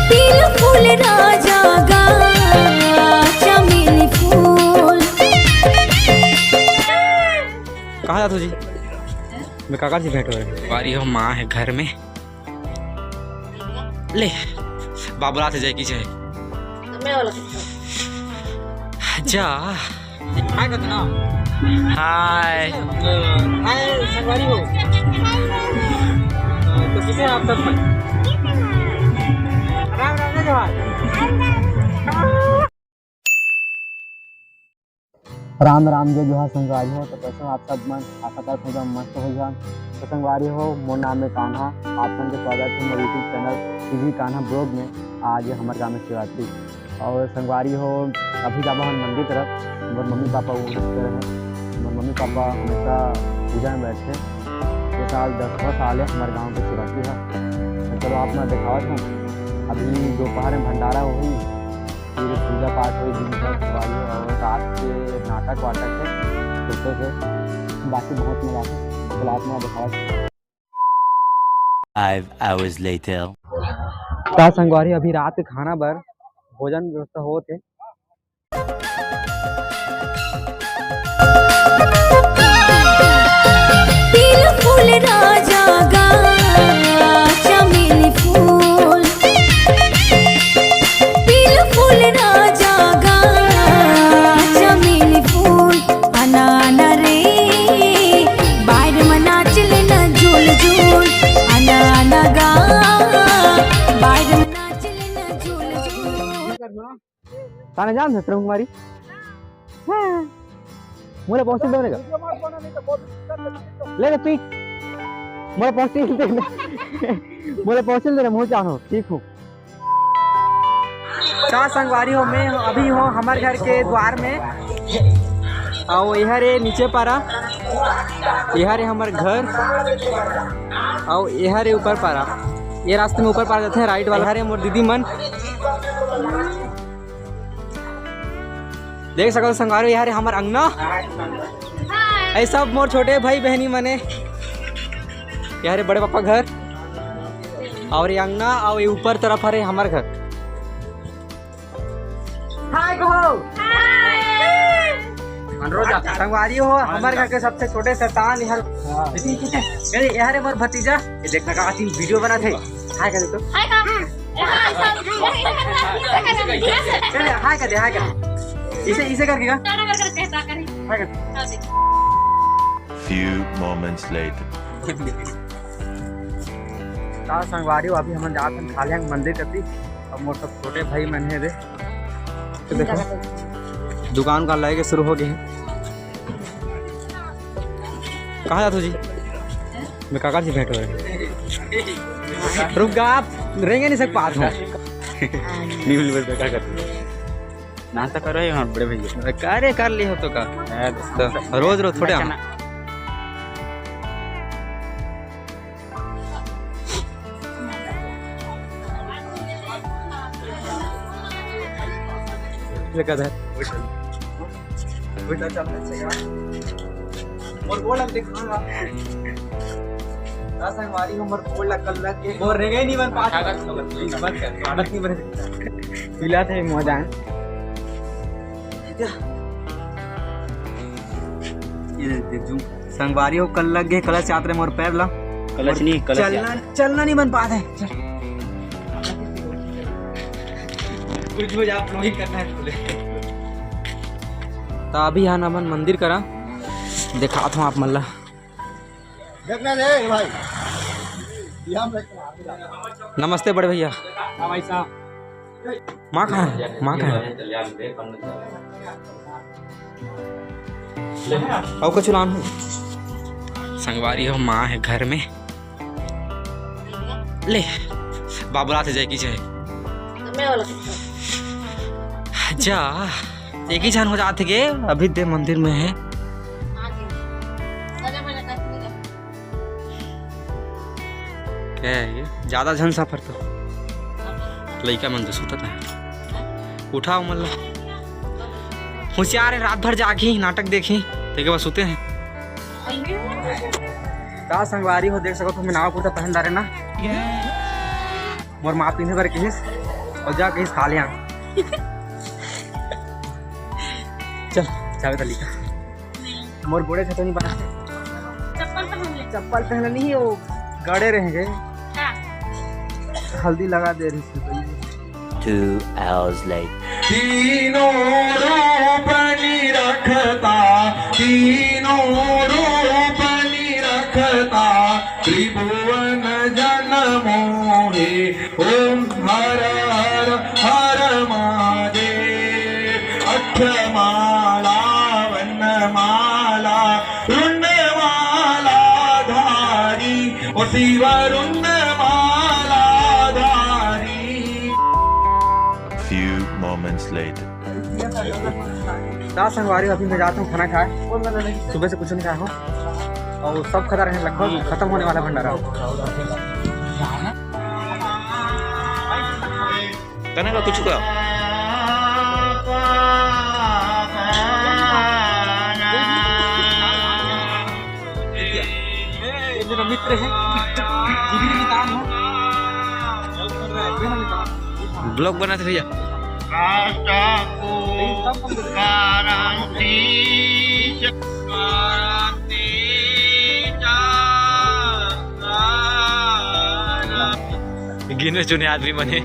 तिल फूल राजा गा चमेली फूल। कहाँ जाते हो जी? मैं काका से भेंट हो रहे वारी हो माँ है घर में ले बाबूरात से जाए की जाए जा हाय करते ना हाय हाय संगवारी हो तो किसे आप सब राम राम ने जवान राम राम जय जोहार संगवारी हो। तो कैसे हो आप सब? मन आशा करता हूँ मस्त हो जाए। तो संगवारी हो, मोर नाम है कान्हा। आप सबके स्वागत है मेरे YouTube channel TV Kanha blog में। आज हमारे गाँव में शिवरात्रि और संगवारी हो अभी जब हम मंदिर तरफ मोर मम्मी पापा वो हैं। मोर मम्मी पापा हमेशा पूजा में बैठते। ये साल 10 साल है हमारे गाँव की शिवरात्रि है। चलो आप मैं दिखावत हूँ। अभी दोपहर में भंडारा हुई, फिर पूजा पाठ हुई दिन भर संगवारी और रात के नाटक वाटक है छोटे से बाकी बहुत मजा है। चलो आप मैं दिखावत 5 hours later. का संगवारी अभी रात के खाना बर भोजन व्यवस्था होते तिल फूल राजा गा चमेली फूल। तिल फूल राजा गा चमेली फूल। अनाना रे बाहर मना चले न झूल झूल। अनाना गा बाहर मना चले न झूल झूल। ताने जान सकते हो हमारी मोला पहुंचे देने का ले पीठ मोला पहुंचे मोला पहुंचे देने मुँह जानो ठीक हूँ। का संगवारी हो मैं अभी हो हमारे घर के द्वार में और यहाँ रे नीचे पारा यहाँ रे हमारे घर और यहाँ रे ऊपर पारा। ये रास्ते में ऊपर पारा जाते हैं राइट वाला है मोर दीदी मन देख सको संगवारी यहाँ रे हमारे अंगना ऐ सब मोर छोटे भाई बहनी मने यहाँ रे बड़े पापा घर और ये अंगना और ये ऊपर तरफ है हमारे घर। हाय कहो संगवारी हो हमारे घर के सबसे छोटे शैतान यहाँ रे मोर भतीजा ये देखना का वीडियो बना थे। हाय कर दे तो हाय कर दे हाय कर इसे करके हाय कर। Few moments later. संगवारी हो अभी हम जाते हैं खाले मंदिर करती और मोर सब छोटे भाई मन है रे तो देखो दुकान का लाए के शुरू हो गए हैं। कहाँ जाते हो जी? मैं काका से भेंट हो रहे रुक जा आप रहेंगे नहीं सक पास हो क्या करते नाश्ता करो यहाँ बड़े भैया कार्य कर लिए हो तो का रोज रोज थोड़े आना और बोल हम दिखाऊंगा संगवारी उम्र बोल कल के और रह गए नहीं बन पास बंद कर आदत नहीं बने पिला थे मजा ये देख जू संगवारी हो कल लग गए कलच यात्रा मोर पैर ला कलच नहीं चलना नहीं बन पाता है। कुछ हो आप नहीं करना है बोले तो अभी यहाँ नमन मंदिर करा दिखाता हूँ आप मल्ला देखना दे भाई। नमस्ते बड़े भैया भाई साहब माँ कहाँ है माँ कहाँ है और कुछ लान हूँ संगवारी हो माँ है घर में ले बाबूरात से जाए की जाए जा एक ही जान हो जाते के अभी दे मंदिर में है क्या है ये ज्यादा झन सफर तो लड़का मन तो सुता था उठाओ मल्ला होशियार है रात भर जागी नाटक देखी तो बस सोते हैं का संगवारी हो देख सको तुम नाव कुर्ता पहन रहे ना मोर माँ पीने पर किस और जा किस खा लिया चल चाबी तली का मोर गोड़े से तो नहीं बना चप्पल पहना नहीं वो गड़े रहेंगे हल्दी लगा दे रही थी 2 hours later. तीनों रूप निरखता तीनों रूप निरखता त्रिभुवन जन मोहे ओम हर हर हर महादेव अक्षमाला वनमाला रुंडमाला धारी ओ शिव रुंडमाला धारी Few moments later. दास संगवारी अभी मैं जाता हूँ खाना खाए सुबह से कुछ नहीं खाया हूँ और सब खा रहे हैं लगभग खत्म होने वाला भंडारा करने का कुछ का मेरा मित्र है ब्लॉग बनाते भैया गिने चुने आदमी बने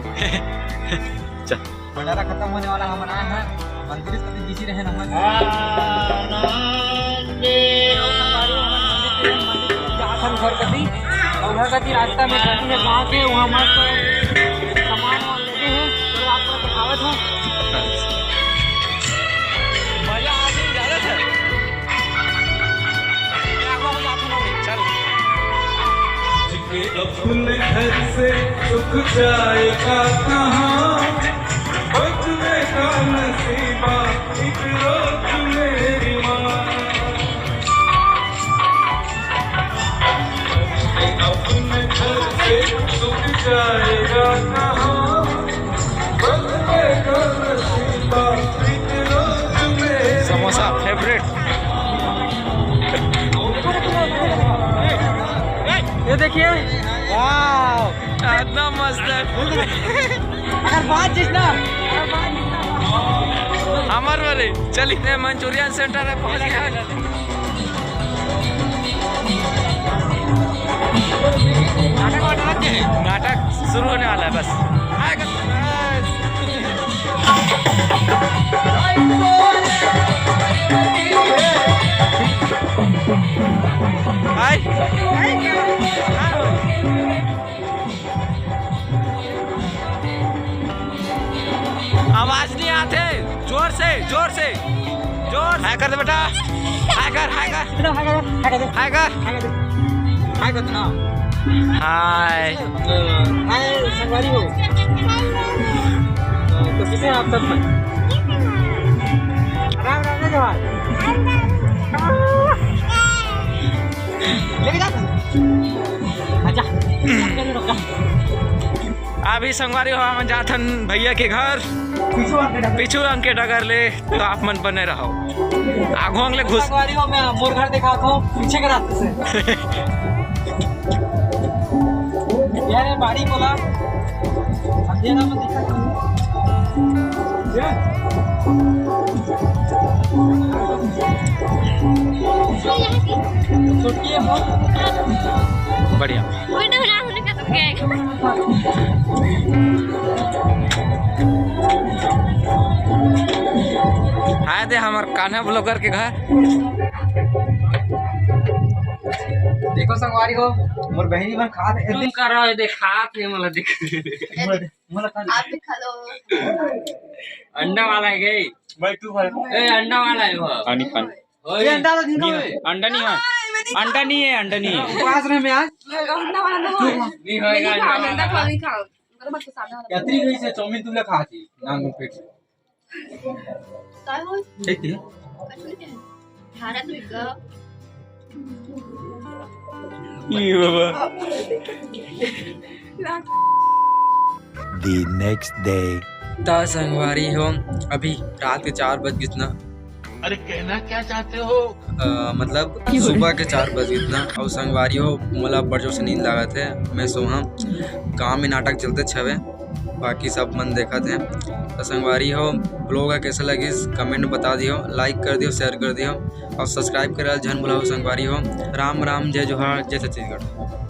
चल भंडारा खत्म होने वाला हम आए हैं मंदिर से बिजी रहे नमन घर कती और घर कती रास्ता में कती है गाँव के वहाँ मस्त सामान लेते हैं तो आपको दिखावत हूँ मजा आ गई ज्यादा था चल अपने घर से सुख जाएगा कहाँ बचने का नसीबा एक रोज मेरी माँ अपने घर से सुख जाएगा कहाँ बचने का नसीबा एक रोज मेरी समोसा फेवरेट ये देखिए इतना मस्त है अगर बात जितना हमार वाले चलिए मंचूरियन सेंटर है पहुंच गया नाटक शुरू होने वाला है बस आवाज नहीं आते जोर से जोर हाय कर दे बेटा हाय कर हाय कर ना हाय हाय संगवारी हो तो किसे आप सब राम राम जवान लेके जा आजा अभी संगवारी हो हम जाथन भैया के घर पीछू अंके डगर ले तो आप मन बने रहो आगो अंगले घुस संगवारी हो मैं मोर घर देखा हूँ पीछे के रास्ते से यार ये बाड़ी बोला अंधेरा में दिखा छुट्टी है बहुत बढ़िया हाय दे हमार कान्हा ब्लॉगर के घर देखो संगवारी हो मोर बहनी बन खा दे तुम कर रहे हो देखा थे मला देख आप भी खा लो अंडा वाला है गई भाई तू खा ए अंडा वाला है वो पानी खान ये अंडा तो नहीं है अंडा नहीं है अंडा नहीं है अंडा नहीं है पास रहे में आज नहीं होएगा अंडा वाला यात्री गई से चाउमीन तुमने खा थी नांग पेट ठीक है ये बाबा The next day. ता संगवारी हो अभी रात के 4 बज गए ना अरे कहना क्या चाहते हो? मतलब सुबह के 4 बजे इतना और संगवारी हो मोला बड़ जोर से नींद लागत है। मैं सोहा गाँव में नाटक चलते छवे, बाकी सब मन देखा थे। तो संगवारी हो ब्लॉग कैसा लगी कमेंट में बता दियो, लाइक कर दियो, शेयर कर दियो और सब्सक्राइब करे झन भुलाओ। संगवारी हो राम राम, जय जोहार, जय छत्तीसगढ़।